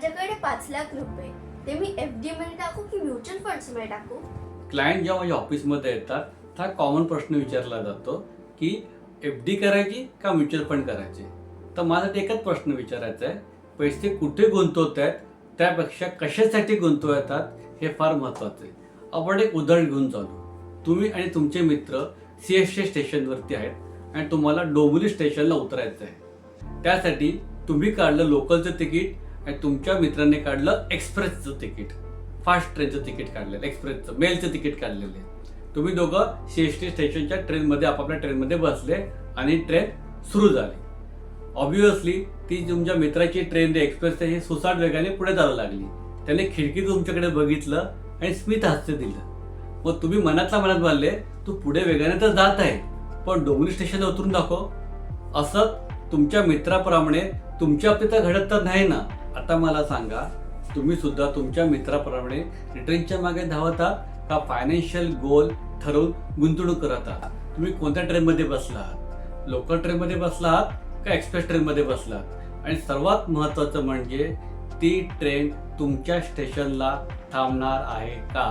माझ्याकडे 5 लाख रुपये, ते मी FD मध्ये टाकू की म्युच्युअल फंड्स मध्ये टाकू? क्लायंट जेव्हा माझ्या ऑफिसमध्ये येतात हा कॉमन प्रश्न विचारला जातो की FD करायची का म्युच्युअल फंड करायचे. तर माझा एकच प्रश्न विचारायचा आहे, पैसे कुठे गुंतवत आहेत त्यापेक्षा कशासाठी गुंतवतात हे फार महत्त्वाचं आहे. आपण एक उदाहरण घेऊन चालू. तुम्ही आणि तुमचे मित्र CST स्टेशनवरती आहेत आणि तुम्हाला डोंबिवली स्टेशनला उतरायचं आहे. त्यासाठी तुम्ही काढलं लोकलचं तिकीट आणि तुमच्या मित्राने काढलं एक्सप्रेसचं तिकीट, फास्ट ट्रेनचं तिकीट काढलेलं, एक्सप्रेसचं मेलचं तिकीट काढलेलं आहे. तुम्ही दोघं CST स्टेशनच्या ट्रेनमध्ये आपापल्या ट्रेनमध्ये बसले आणि ट्रेन सुरू झाली. ऑब्व्हियसली ती तुमच्या मित्राची ट्रेन एक्सप्रेस ही सुसाट वेगाने पुढे जायला लागली. त्याने खिडकीत तुमच्याकडे बघितलं आणि स्मित हास्य दिलं. मग तुम्ही मनातल्या मनात बोलले, तू पुढे वेगाने तर जात आहे पण डोंबिवली स्टेशनला उतरून दाखव. असं तुमच्या मित्राप्रमाणे तुमच्या बाबतीत घडत तर नाही ना. आता मला सांगा, तुम्ही सुद्धा तुमच्या मित्राप्रमाणे रिटर्नच्या मागे धावत आहात का फायनान्शियल गोल ठरवून गुंतवणूक करत आहात? तुम्ही कोणत्या ट्रेनमध्ये बसला आहात? लोकल ट्रेनमध्ये बसला आहात का एक्सप्रेस ट्रेनमध्ये बसला आहात? आणि सर्वात महत्त्वाचं म्हणजे ती ट्रेन तुमच्या स्टेशनला थांबणार आहे का?